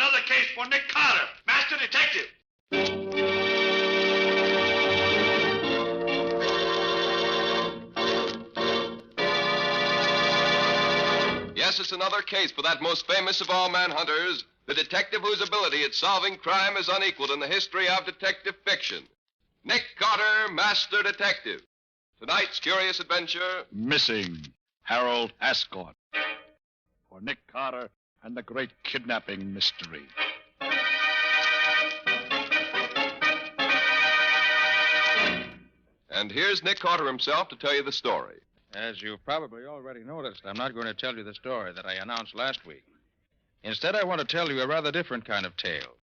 Another case for Nick Carter, Master Detective. Yes, it's another case for that most famous of all manhunters, the detective whose ability at solving crime is unequaled in the history of detective fiction. Nick Carter, Master Detective. Tonight's curious adventure... Missing Harold Ascort. For Nick Carter and the great kidnapping mystery. And here's Nick Carter himself to tell you the story. As you've probably already noticed, I'm not going to tell you the story that I announced last week. Instead, I want to tell you a rather different kind of tale.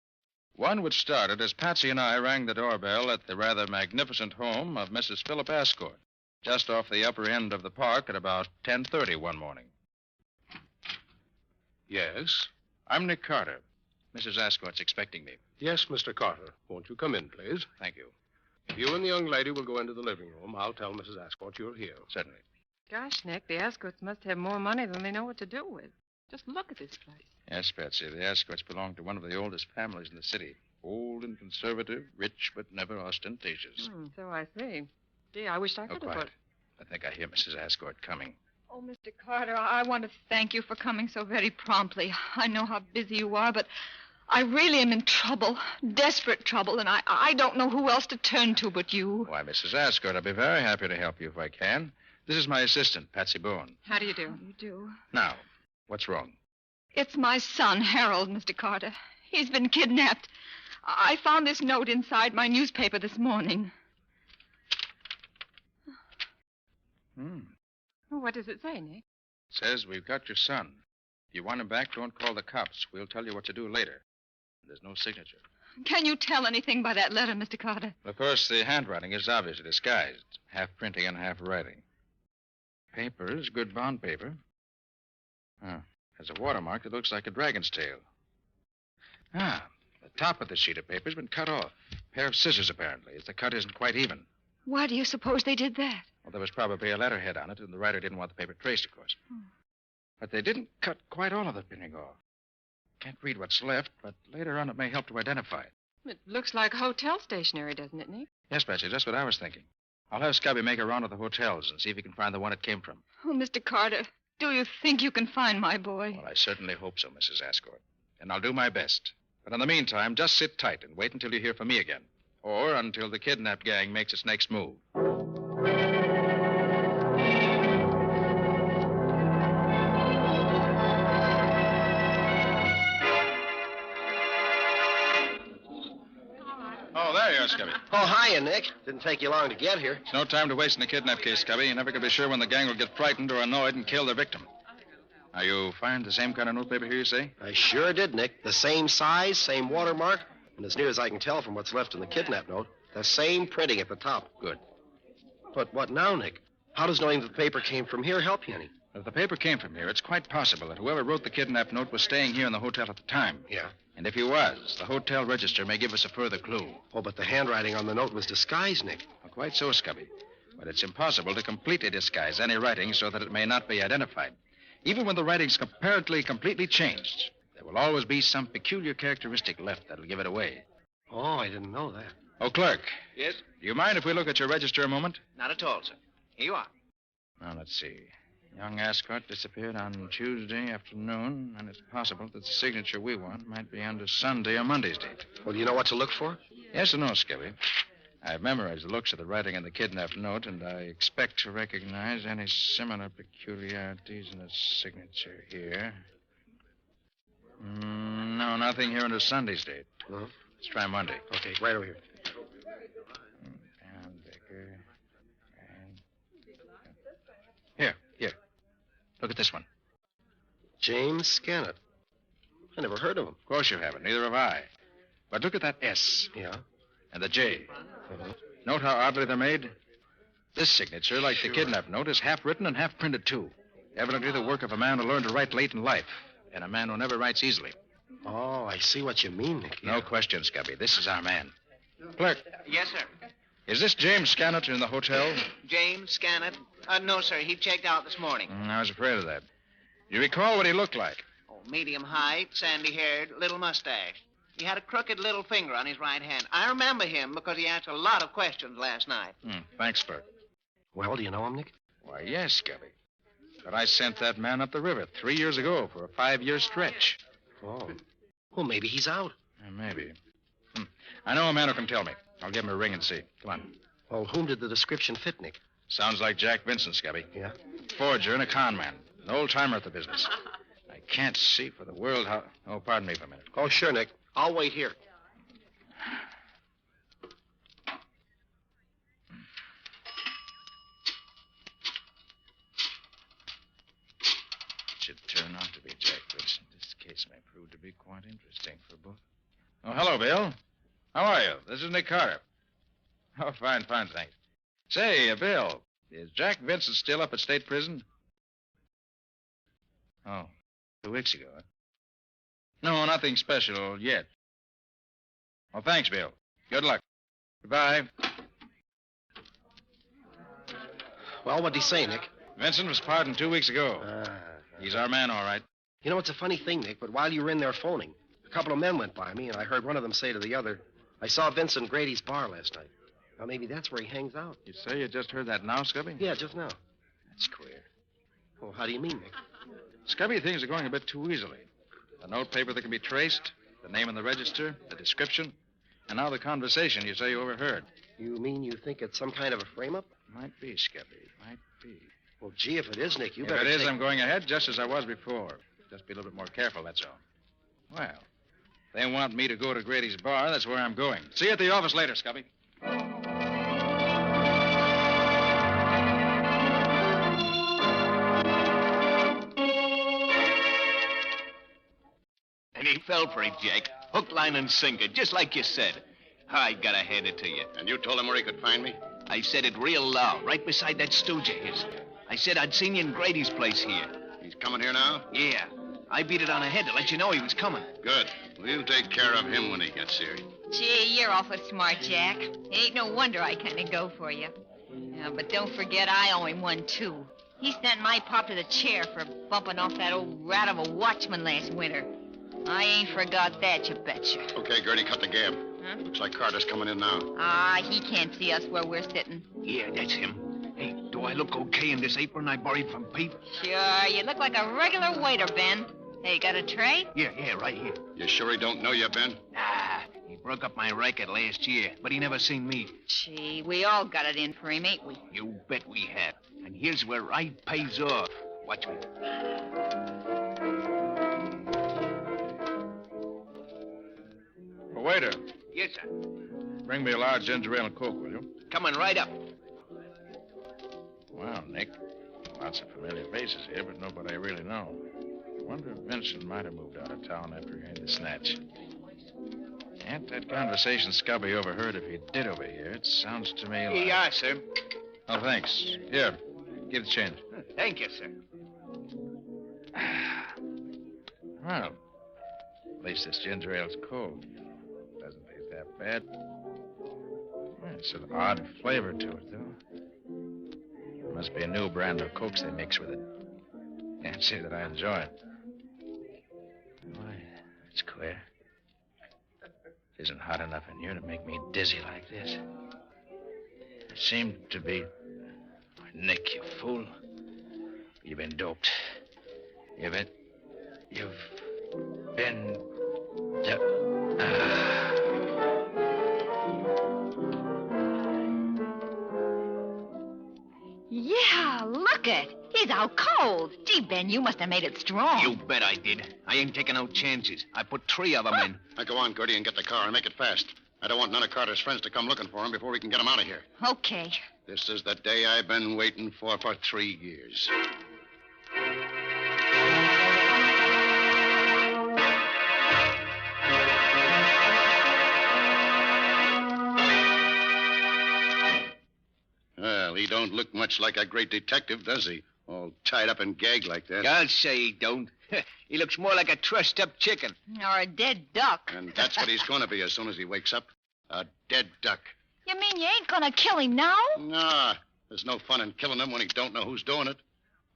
One which started as Patsy and I rang the doorbell at the rather magnificent home of Mrs. Philip Ascort, just off the upper end of the park at about 10:30 one morning. Yes? I'm Nick Carter. Mrs. Ascort's expecting me. Yes, Mr. Carter. Won't you come in, please? Thank you. If you and the young lady will go into the living room, I'll tell Mrs. Ascort you're here. Certainly. Gosh, Nick, the Ascorts must have more money than they know what to do with. Just look at this place. Yes, Patsy, the Ascorts belong to one of the oldest families in the city. Old and conservative, rich but never ostentatious. So I see. Gee, I wish I could have Quiet. I think I hear Mrs. Ascort coming. Oh, Mr. Carter, I want to thank you for coming so very promptly. I know how busy you are, but I really am in trouble, desperate trouble, and I don't know who else to turn to but you. Why, Mrs. Ascort, I'll be very happy to help you if I can. This is my assistant, Patsy Bowen. How do you do? You do? Now, what's wrong? It's my son, Harold, Mr. Carter. He's been kidnapped. I found this note inside my newspaper this morning. Well, what does it say, Nick? It says we've got your son. If you want him back, don't call the cops. We'll tell you what to do later. There's no signature. Can you tell anything by that letter, Mr. Carter? Of course, the handwriting is obviously disguised. Half printing and half writing. Paper is good bond paper. There's a watermark that looks like a dragon's tail. The top of the sheet of paper's been cut off. A pair of scissors, apparently, as the cut isn't quite even. Why do you suppose they did that? Well, there was probably a letterhead on it, and the writer didn't want the paper traced, of course. But they didn't cut quite all of the printing off. Can't read what's left, but later on it may help to identify it. It looks like hotel stationery, doesn't it, Nick? Yes, Patsy, that's what I was thinking. I'll have Scubby make a round of the hotels and see if he can find the one it came from. Oh, Mr. Carter, do you think you can find my boy? Well, I certainly hope so, Mrs. Ascort. And I'll do my best. But in the meantime, just sit tight and wait until you hear from me again. Or until the kidnap gang makes its next move. Oh, there you are, Scubby. Oh, hiya, Nick. Didn't take you long to get here. It's no time to waste in a kidnap case, Scubby. You never can be sure when the gang will get frightened or annoyed and kill their victim. Now, you find the same kind of newspaper here, you say? I sure did, Nick. The same size, same watermark, and as near as I can tell from what's left in the kidnap note, the same printing at the top. Good. But what now, Nick? How does knowing that the paper came from here help you any? If the paper came from here, it's quite possible that whoever wrote the kidnap note was staying here in the hotel at the time. Yeah. And if he was, the hotel register may give us a further clue. Oh, but the handwriting on the note was disguised, Nick. Well, quite so, Scubby. But it's impossible to completely disguise any writing so that it may not be identified. Even when the writing's apparently completely changed, there will always be some peculiar characteristic left that'll give it away. Oh, I didn't know that. Oh, clerk. Yes? Do you mind if we look at your register a moment? Not at all, sir. Here you are. Now, let's see. Young Ascort disappeared on Tuesday afternoon, and it's possible that the signature we want might be under Sunday or Monday's date. Well, do you know what to look for? Yes or no, Scubby? I've memorized the looks of the writing in the kidnap note, and I expect to recognize any similar peculiarities in the signature here. No, nothing here under Sunday's date. No? Let's try Monday. Okay, right over here. And Baker. And... Here. Look at this one. James Scannett. I never heard of him. Of course you haven't. Neither have I. But look at that S. Yeah? And the J. Uh-huh. Note how oddly they're made? This signature, like the kidnap note, is half written and half printed, too. Evidently the work of a man who learned to write late in life, and a man who never writes easily. Oh, I see what you mean, Nick. No question, Scubby. This is our man. Clerk, Yes, sir. is this James Scannett in the hotel? James Scannett? No, sir. He checked out this morning. I was afraid of that. You recall what he looked like? Oh, medium height, sandy-haired, little mustache. He had a crooked little finger on his right hand. I remember him because he asked a lot of questions last night. Thanks, Bert. Well, do you know him, Nick? Why, yes, Scubby. But I sent that man up the river 3 years ago for a 5-year stretch. Oh. Well, maybe he's out. Maybe. I know a man who can tell me. I'll give him a ring and see. Come on. Well, whom did the description fit, Nick? Sounds like Jack Vincent, Scubby. Yeah? Forger and a con man. An old-timer at the business. I can't see for the world how... Oh, pardon me for a minute. Oh, sure, Nick. I'll wait here. It should turn out to be Jack Vincent. This case may prove to be quite interesting for both. Oh, hello, Bill. How are you? This is Nick Carter. Oh, fine, thanks. Say, Bill, is Jack Vincent still up at state prison? Oh, 2 weeks ago, huh? No, nothing special yet. Well, thanks, Bill. Good luck. Goodbye. Well, what'd he say, Nick? Vincent was pardoned 2 weeks ago. He's our man, all right. You know, it's a funny thing, Nick, but while you were in there phoning, a couple of men went by me, and I heard one of them say to the other, I saw Vincent Grady's bar last night. Now, maybe that's where he hangs out. You say you just heard that now, Scubby? Yeah, just now. That's queer. Well, how do you mean, Nick? Scubby, things are going a bit too easily. A notepaper that can be traced, the name in the register, the description, and now the conversation you say you overheard. You mean you think it's some kind of a frame-up? Might be, Scubby. Might be. Well, gee, if it is, Nick, you If better it is, take... I'm going ahead just as I was before. Just be a little bit more careful, that's all. Well, if they want me to go to Grady's bar, that's where I'm going. See you at the office later, Scubby. And he fell for it, Jack. Hook, line, and sinker, just like you said. I gotta hand it to you. And you told him where he could find me? I said it real loud, right beside that stooge of his. I said I'd seen you in Grady's place here. He's coming here now? Yeah. I beat it on the head to let you know he was coming. Good. We'll take care of him when he gets here. Gee, you're awful smart, Jack. Ain't no wonder I kind of go for you. Yeah, but don't forget I owe him one, too. He sent my pop to the chair for bumping off that old rat of a watchman last winter. I ain't forgot that, you betcha. Okay, Gertie, cut the gab. Huh? Looks like Carter's coming in now. He can't see us where we're sitting. Yeah, that's him. Hey, do I look okay in this apron I borrowed from Pete? Sure, you look like a regular waiter, Ben. Hey, got a tray? Yeah, right here. You sure he don't know you, Ben? Nah, he broke up my racket last year, but he never seen me. Gee, we all got it in for him, ain't we? You bet we have. And here's where I pays off. Watch me. Oh, waiter, Yes, sir. bring me a large ginger ale and Coke, will you? Coming right up. Well, Nick, lots of familiar faces here, but nobody I really know. I wonder if Vincent might have moved out of town after he had the snatch. Ain't that conversation Scubby overheard if he did overhear? It sounds to me like... Here you are, sir. Oh, thanks. Here, give the change. Thank you, sir. Well, at least this ginger ale's cold. Doesn't taste that bad. Well, it's an odd flavor to it, though. Must be a new brand of Cokes they mix with it. Can't say that I enjoy it. Why, it's queer. It isn't hot enough in here to make me dizzy like this. It seemed to be... Nick, you fool. You've been doped. You've been... Yeah, look it. He's out cold. Gee, Ben, you must have made it strong. You bet I did. I ain't taking no chances. I put 3 of them in. Now go on, Gertie, and get the car and make it fast. I don't want none of Carter's friends to come looking for him before we can get him out of here. Okay. This is the day I've been waiting for 3 years. Well, he don't look much like a great detective, does he? All tied up and gagged like that. I'll say he don't. He looks more like a trussed-up chicken. Or a dead duck. And that's what he's going to be as soon as he wakes up. A dead duck. You mean you ain't gonna kill him now? Nah, there's no fun in killing him when he don't know who's doing it.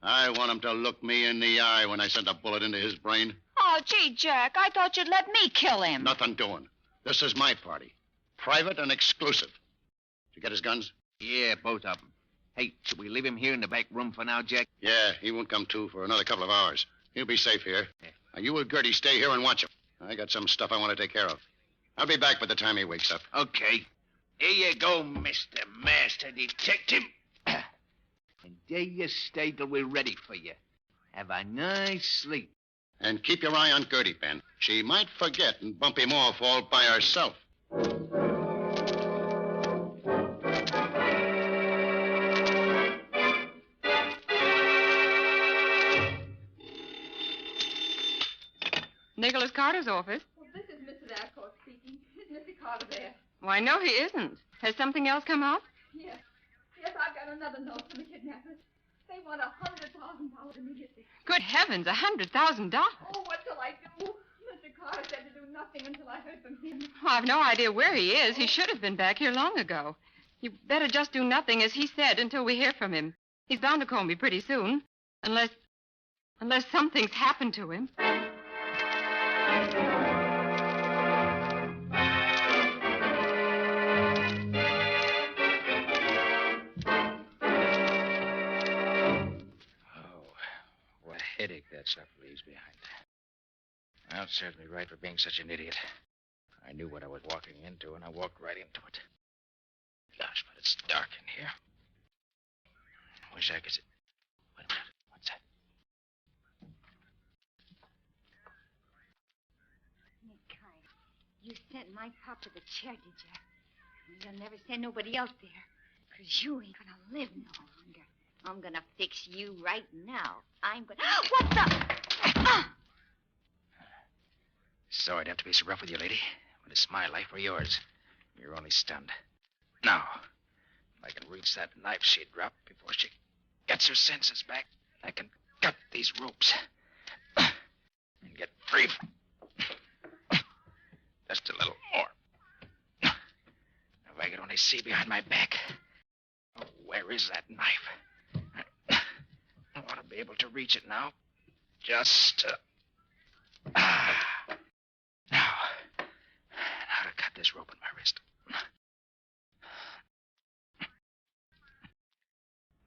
I want him to look me in the eye when I send a bullet into his brain. Oh, gee, Jack, I thought you'd let me kill him. Nothing doing. This is my party. Private and exclusive. Did you get his guns? Yeah, both of them. Hey, should we leave him here in the back room for now, Jack? Yeah, he won't come to for another couple of hours. He'll be safe here. Now, you and Gertie stay here and watch him. I got some stuff I want to take care of. I'll be back by the time he wakes up. Okay. Here you go, Mr. Master Detective. And there you stay till we're ready for you. Have a nice sleep. And keep your eye on Gertie, Ben. She might forget and bump him off all by herself. Nicholas Carter's office. Well, this is Mrs. Ascort speaking. Is Mr. Carter there? Why, no, he isn't. Has something else come up? Yes. Yes, I've got another note from the kidnappers. They want $100,000 immediately. Good heavens, $100,000. Oh, what shall I do? Mr. Carter said to do nothing until I heard from him. Oh, I've no idea where he is. He should have been back here long ago. You better just do nothing, as he said, until we hear from him. He's bound to call me pretty soon. Unless something's happened to him. Headache that stuff leaves behind. Well, it serves me right for being such an idiot. I knew what I was walking into, and I walked right into it. Gosh, but it's dark in here. Wish I could... Wait a minute. What's that? Nick Carter, you sent my pop to the chair, did you? You'll never send nobody else there. Because you ain't gonna live no longer. I'm gonna fix you right now. I'm gonna... What the... Sorry to have to be so rough with you, lady. But it's my life or yours. You're only stunned. Now, if I can reach that knife she dropped before she gets her senses back, I can cut these ropes and get free. Just a little more. If I could only see behind my back. Oh, where is that knife? I want to be able to reach it now. Just... Now to cut this rope in my wrist.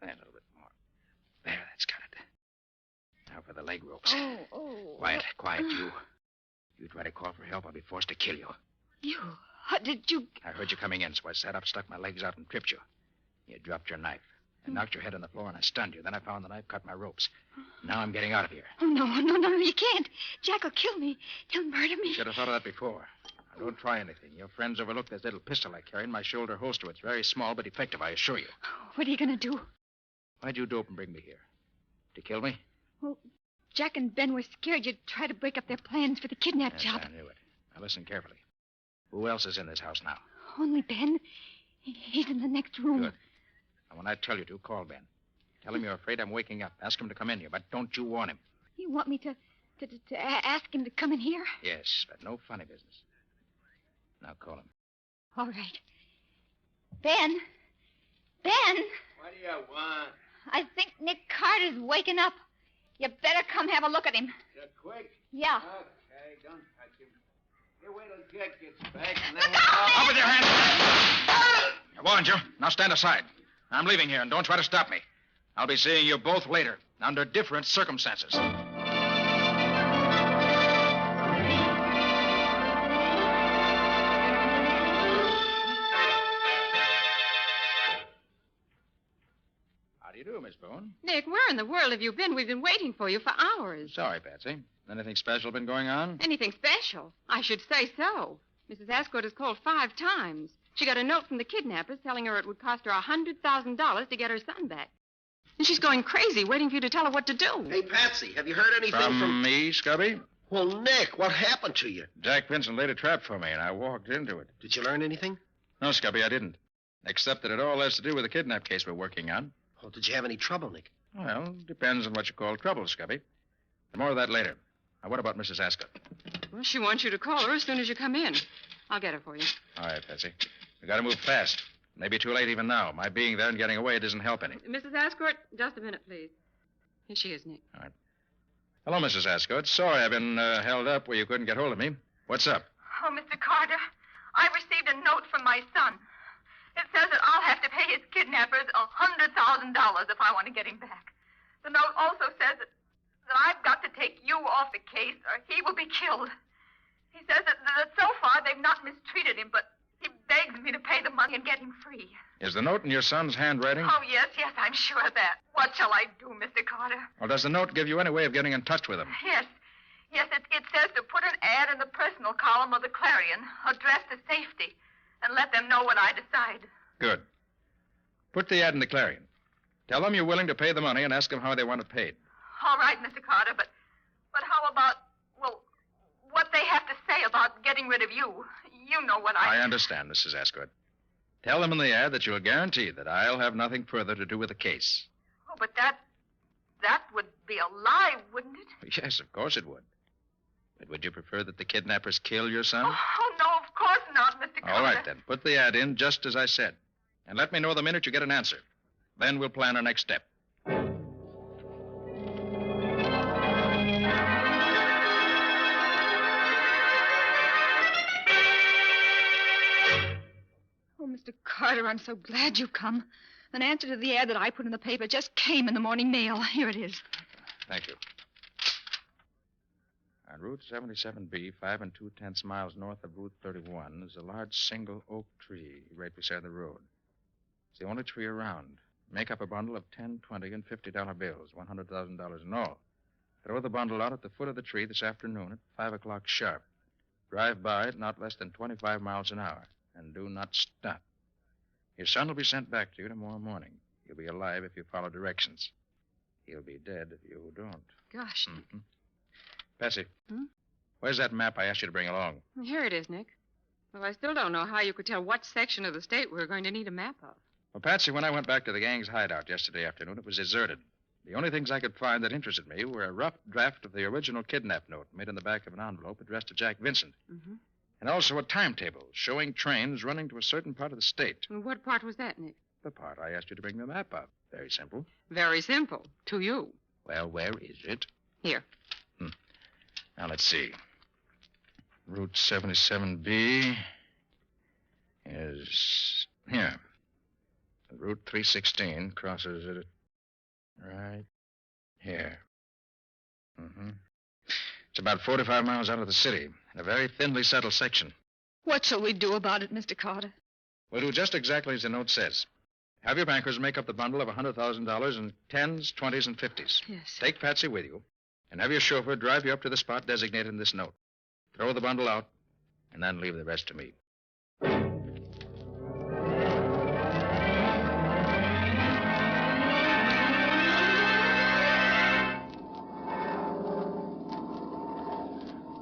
And a little bit more. There, that's got it. Now for the leg ropes. Oh. Quiet, you. You try to call for help, I'll be forced to kill you. You... How did you... I heard you coming in, so I sat up, stuck my legs out, and tripped you. You dropped your knife. I knocked your head on the floor, and I stunned you. Then I found the knife, cut my ropes. Now I'm getting out of here. Oh, no, you can't. Jack will kill me. He'll murder me. Should have thought of that before. Now, don't try anything. Your friends overlooked this little pistol I carry in my shoulder holster. It's very small, but effective, I assure you. What are you going to do? Why'd you dope and bring me here? To kill me? Well, Jack and Ben were scared you'd try to break up their plans for the kidnap Yes, job. I knew it. Now, listen carefully. Who else is in this house now? Only Ben. He's in the next room. Good. Now, when I tell you to, call Ben. Tell him you're afraid I'm waking up. Ask him to come in here, but don't you warn him. You want me to ask him to come in here? Yes, but no funny business. Now call him. All right. Ben? Ben? What do you want? I think Nick Carter's waking up. You better come have a look at him. So quick? Yeah. Okay, don't touch him. You wait till Jack gets back and then... Up with your hands! I warned you. Now stand aside. I'm leaving here, and don't try to stop me. I'll be seeing you both later, under different circumstances. How do you do, Miss Boone? Nick, where in the world have you been? We've been waiting for you for hours. Sorry, Patsy. Anything special been going on? Anything special? I should say so. Mrs. Ascort has called 5 times. She got a note from the kidnappers telling her it would cost her $100,000 to get her son back. And she's going crazy, waiting for you to tell her what to do. Hey, Patsy, have you heard anything from... me, Scubby? Well, Nick, what happened to you? Jack Vincent laid a trap for me, and I walked into it. Did you learn anything? No, Scubby, I didn't. Except that it all has to do with the kidnap case we're working on. Well, did you have any trouble, Nick? Well, depends on what you call trouble, Scubby. More of that later. Now, what about Mrs. Ascot? Well, she wants you to call her as soon as you come in. I'll get her for you. All right, Patsy. We got to move fast. Maybe too late even now. My being there and getting away doesn't help any. Mrs. Ascort, just a minute, please. Here she is, Nick. All right. Hello, Mrs. Ascort. Sorry I've been held up where you couldn't get hold of me. What's up? Oh, Mr. Carter, I received a note from my son. It says that I'll have to pay his kidnappers $100,000 if I want to get him back. The note also says that I've got to take you off the case or he will be killed. He says that so far they've not mistreated him, but he begs me to pay the money and get him free. Is the note in your son's handwriting? Oh, yes, I'm sure of that. What shall I do, Mr. Carter? Well, does the note give you any way of getting in touch with him? Yes, it says to put an ad in the personal column of the Clarion, addressed to safety, and let them know what I decide. Good. Put the ad in the Clarion. Tell them you're willing to pay the money and ask them how they want it paid. All right, Mr. Carter, but how about, what they have to say about getting rid of you? You know what I understand, Mrs. Ascort. Tell them in the ad that you'll guarantee that I'll have nothing further to do with the case. Oh, but that would be a lie, wouldn't it? Yes, of course it would. But would you prefer that the kidnappers kill your son? Oh, no, of course not, Mr. Carter. All right, then. Put the ad in just as I said. And let me know the minute you get an answer. Then we'll plan our next step. Oh, Mr. Carter, I'm so glad you come. An answer to the ad that I put in the paper just came in the morning mail. Here it is. Thank you. On Route 77B, 5 2/10 miles north of Route 31, is a large single oak tree right beside the road. It's the only tree around. Make up a bundle of 10, 20, and $50 bills, $100,000 in all. Throw the bundle out at the foot of the tree this afternoon at 5 o'clock sharp. Drive by at not less than 25 miles an hour, and do not stop. Your son will be sent back to you tomorrow morning. He'll be alive if you follow directions. He'll be dead if you don't. Gosh. Mm-hmm. Patsy, where's that map I asked you to bring along? Here it is, Nick. Well, I still don't know how you could tell what section of the state we're going to need a map of. Well, Patsy, when I went back to the gang's hideout yesterday afternoon, it was deserted. The only things I could find that interested me were a rough draft of the original kidnap note made in the back of an envelope addressed to Jack Vincent. Mm-hmm. And also a timetable showing trains running to a certain part of the state. Well, what part was that, Nick? The part I asked you to bring the map of. Very simple. Very simple. To you. Well, where is it? Here. Now, let's see. Route 77B is here. Route 316 crosses it right here. Mm-hmm. It's about 45 miles out of the city, in a very thinly settled section. What shall we do about it, Mr. Carter? We'll do just exactly as the note says. Have your bankers make up the bundle of $100,000 in 10s, 20s, and 50s. Yes. Take Patsy with you, and have your chauffeur drive you up to the spot designated in this note. Throw the bundle out, and then leave the rest to me.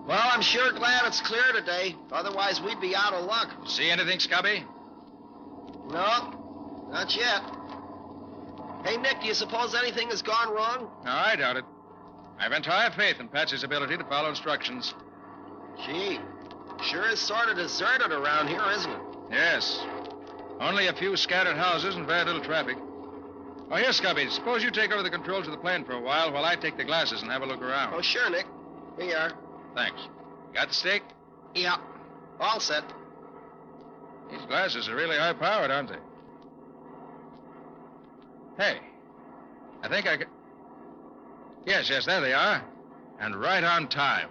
Well, I'm sure glad it's clear today. Otherwise, we'd be out of luck. See anything, Scubby? No, not yet. Hey, Nick, do you suppose anything has gone wrong? No, I doubt it. I have entire faith in Patsy's ability to follow instructions. Gee, sure is sort of deserted around here, isn't it? Yes. Only a few scattered houses and very little traffic. Oh, here, Scubby, suppose you take over the controls of the plane for a while I take the glasses and have a look around. Oh, sure, Nick. Here you are. Thanks. Got the stick? Yeah, all set. These glasses are really high-powered, aren't they? Hey, I think I can... Yes, there they are. And right on time.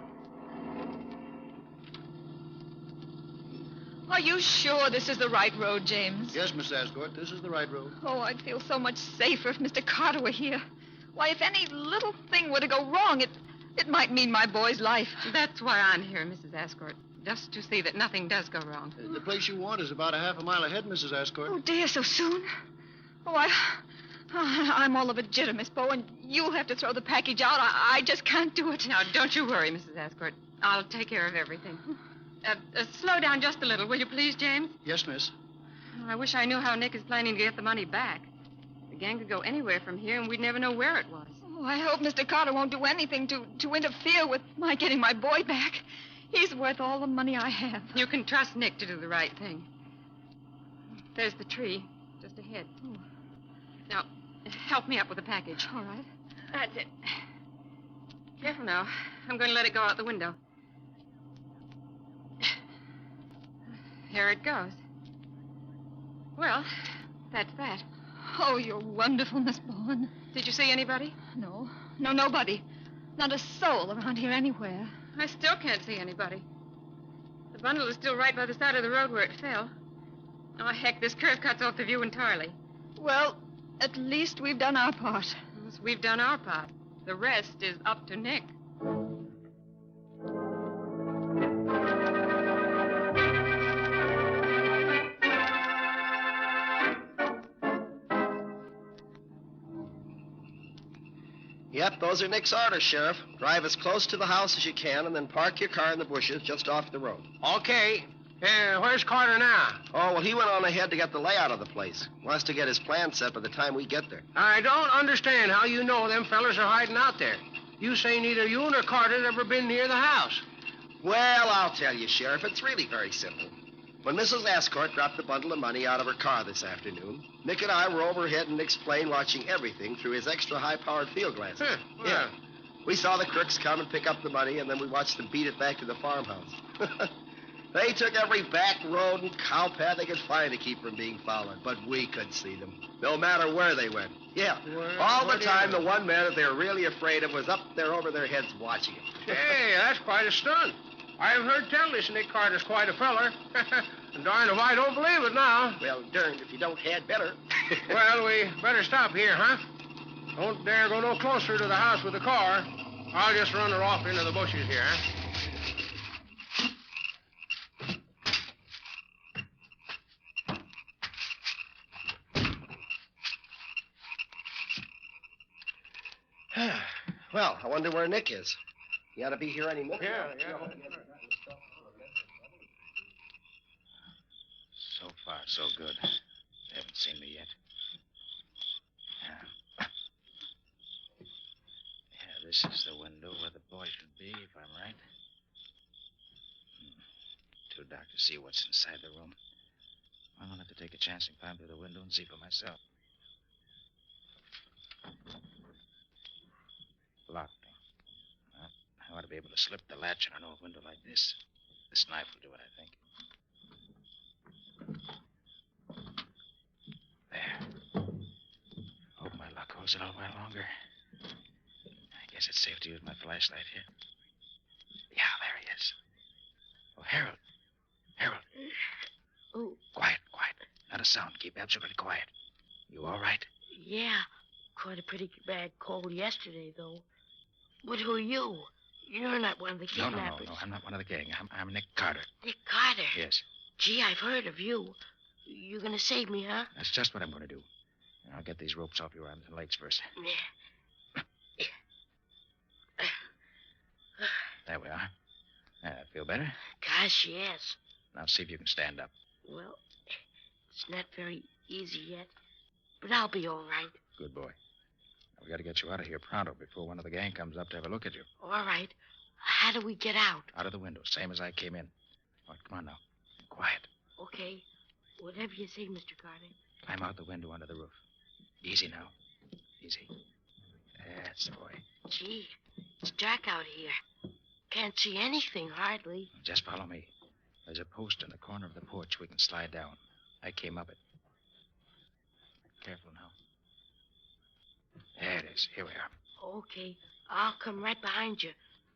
Are you sure this is the right road, James? Yes, Miss Ascort, this is the right road. Oh, I'd feel so much safer if Mr. Carter were here. Why, if any little thing were to go wrong, it might mean my boy's life. That's why I'm here, Mrs. Ascort. Just to see that nothing does go wrong. The place you want is about a half a mile ahead, Mrs. Ascort. Oh, dear, so soon? Oh, I'm all of a jitter, Miss Bow, and you'll have to throw the package out. I just can't do it. Now, don't you worry, Mrs. Ascort. I'll take care of everything. Slow down just a little, will you please, James? Yes, miss. I wish I knew how Nick is planning to get the money back. The gang could go anywhere from here, and we'd never know where it was. Oh, I hope Mr. Carter won't do anything to interfere with my getting my boy back. He's worth all the money I have. You can trust Nick to do the right thing. There's the tree, just ahead. Oh. Now, help me up with the package. All right. That's it. Careful now. I'm going to let it go out the window. Here it goes. Well, that's that. Oh, you're wonderful, Miss Bowen. Did you see anybody? No, nobody. Not a soul around here anywhere. I still can't see anybody. The bundle is still right by the side of the road where it fell. Oh, heck, this curve cuts off the view entirely. Well, at least we've done our part. Yes, we've done our part. The rest is up to Nick. Yep, those are Nick's orders, Sheriff. Drive as close to the house as you can and then park your car in the bushes just off the road. Okay. Where's Carter now? Oh, well, he went on ahead to get the layout of the place. Wants to get his plan set by the time we get there. I don't understand how you know them fellas are hiding out there. You say neither you nor Carter's ever been near the house. Well, I'll tell you, Sheriff. It's really very simple. When Mrs. Ascort dropped the bundle of money out of her car this afternoon, Nick and I were overhead in Nick's plane watching everything through his extra high-powered field glasses. Huh, well. Yeah. We saw the crooks come and pick up the money, and then we watched them beat it back to the farmhouse. They took every back road and cow path they could find to keep from being followed, but we could see them, no matter where they went. Yeah, Well, all the what do you time know? the one man that they were really afraid of was up there over their heads watching them. Hey, that's quite a stunt. I've heard tell this Nick Carter's quite a feller. And darned if I don't believe it now. Well, darned if you don't, had better. Well, we better stop here, huh? Don't dare go no closer to the house with the car. I'll just run her off into the bushes here, huh? Well, I wonder where Nick is. He ought to be here any minute. Yeah. So far, so good. They haven't seen me yet. Yeah, this is the window where the boy should be, if I'm right. Too dark to see what's inside the room. I'll have to take a chance and climb through the window and see for myself. Locked. Well, I ought to be able to slip the latch on an old window like this. This knife will do it, I think. There. Hope my luck holds a little while longer. I guess it's safe to use my flashlight here. Yeah, there he is. Oh, Harold. Harold. Oh, Quiet. Not a sound. Keep absolutely quiet. You all right? yeah. Caught a pretty bad cold yesterday, though. But who are you? You're not one of the No, kidnappers. I'm not one of the gang. I'm Nick Carter. Nick Carter. Yes. Gee, I've heard of you. You're gonna save me, huh? That's just what I'm going to do. I'll get these ropes off your arms and legs first. There we are. Feel better? Gosh, yes. Now see if you can stand up. Well, it's not very easy yet, but I'll be all right. Good boy. Now, we got to get you out of here pronto before one of the gang comes up to have a look at you. All right. How do we get out? Out of the window, same as I came in. All right, come on now. And quiet. Okay. Whatever you say, Mr. Carter. Climb out the window under the roof. Easy now. Easy. That's the boy. Gee, it's dark out here. Can't see anything, hardly. Just follow me. There's a post in the corner of the porch we can slide down. I came up it. Careful now. There it is. Here we are. Okay. I'll come right behind you.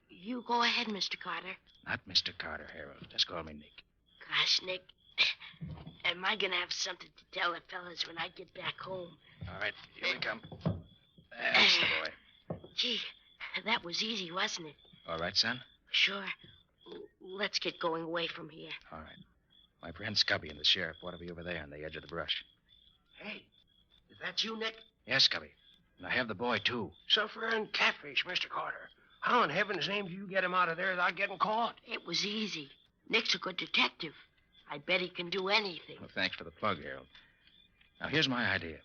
You go ahead, Mr. Carter. Not Mr. Carter, Harold. Just call me Nick. Gosh, Nick. Am I gonna have something to tell the fellas when I get back home? All right, here we come. That's the boy. Gee, that was easy, wasn't it? All right, son? Sure. Let's get going away from here. All right. My friend Scubby and the sheriff ought to be over there on the edge of the brush. Hey, is that you, Nick? Yes, Scubby. And I have the boy, too. Suffer and catfish, Mr. Carter. How in heaven's name do you get him out of there without getting caught? It was easy. Nick's a good detective. I bet he can do anything. Well, thanks for the plug, Harold. Now, here's my idea.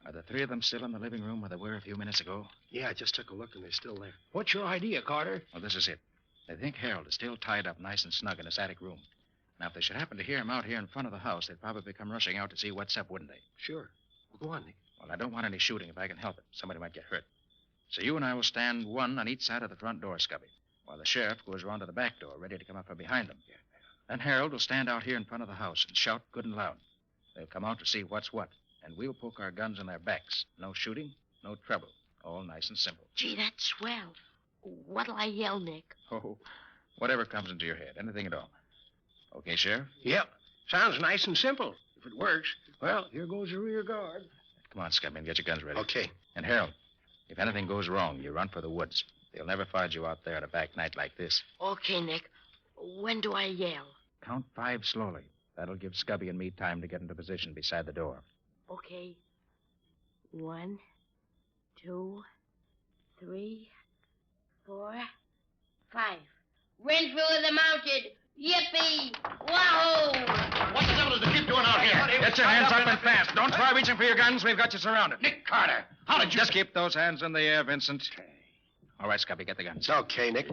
Are the three of them still in the living room where they were a few minutes ago? Yeah, I just took a look and they're still there. What's your idea, Carter? Well, this is it. They think Harold is still tied up nice and snug in his attic room. Now, if they should happen to hear him out here in front of the house, they'd probably come rushing out to see what's up, wouldn't they? Sure. Well, go on, Nick. Well, I don't want any shooting if I can help it. Somebody might get hurt. So you and I will stand one on each side of the front door, Scubby, while the sheriff goes around to the back door, ready to come up from behind them. Then Harold will stand out here in front of the house and shout good and loud. They'll come out to see what's what, and we'll poke our guns in their backs. No shooting, no trouble. All nice and simple. Gee, that's swell. What'll I yell, Nick? Oh, whatever comes into your head. Anything at all. Okay, Sheriff? Yep. Sounds nice and simple. If it works, well, here goes the rear guard. Come on, Scubby, and get your guns ready. Okay. And Harold, if anything goes wrong, you run for the woods. They'll never find you out there at a back night like this. Okay, Nick. When do I yell? Count 5 slowly. That'll give Scubby and me time to get into position beside the door. Okay. 1, 2, 3, 4, 5. Renfrew is mounted. Yippee! Wahoo! What the devil is the kid doing out here? Get your hands up and fast. Don't try reaching for your guns. We've got you surrounded. Nick Carter, how did you... Just keep those hands in the air, Vincent. All right, Scubby, get the guns. It's okay, Nick.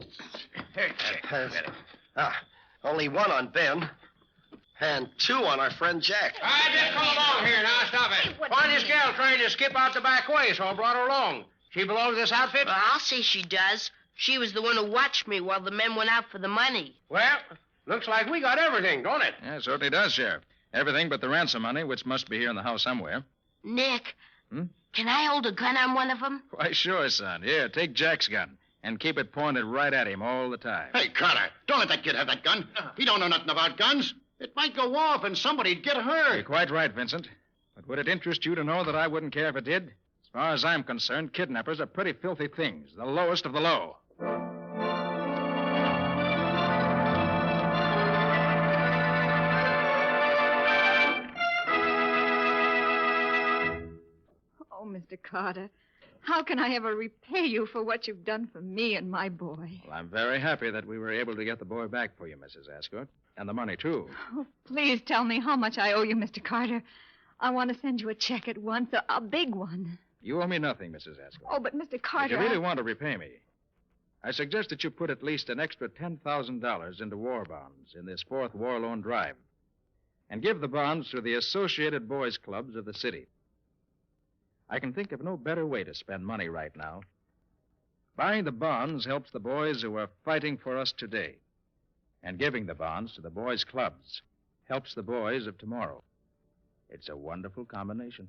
Only 1 on Ben. And 2 on our friend Jack. All right, just come along here now. Stop it. Why this gal trying to skip out the back way, so I brought her along. She belongs to this outfit? Well, I'll say she does. She was the one who watched me while the men went out for the money. Well, looks like we got everything, don't it? Yeah, it certainly does, Sheriff. Everything but the ransom money, which must be here in the house somewhere. Nick, can I hold a gun on one of them? Why, sure, son. Here, take Jack's gun and keep it pointed right at him all the time. Hey, Carter, don't let that kid have that gun. He don't know nothing about guns. It might go off and somebody'd get hurt. You're quite right, Vincent. But would it interest you to know that I wouldn't care if it did? As far as I'm concerned, kidnappers are pretty filthy things, the lowest of the low. Oh, Mr. Carter, how can I ever repay you for what you've done for me and my boy? Well, I'm very happy that we were able to get the boy back for you, Mrs. Ascort. And the money, too. Oh, please tell me how much I owe you, Mr. Carter. I want to send you a check at once, a big one. You owe me nothing, Mrs. Ascort. Oh, but Mr. Carter... If you really want to repay me, I suggest that you put at least an extra $10,000 into war bonds in this 4th war loan drive. And give the bonds to the Associated Boys Clubs of the city. I can think of no better way to spend money right now. Buying the bonds helps the boys who are fighting for us today. And giving the bonds to the boys' clubs helps the boys of tomorrow. It's a wonderful combination.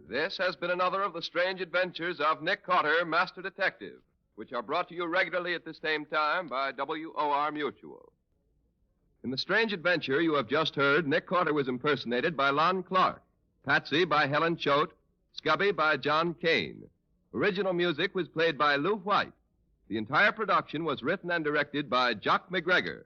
This has been another of the strange adventures of Nick Carter, Master Detective, which are brought to you regularly at the same time by WOR Mutual. In the strange adventure you have just heard, Nick Carter was impersonated by Lon Clark, Patsy by Helen Choate, Scubby by John Kane. Original music was played by Lou White. The entire production was written and directed by Jock McGregor.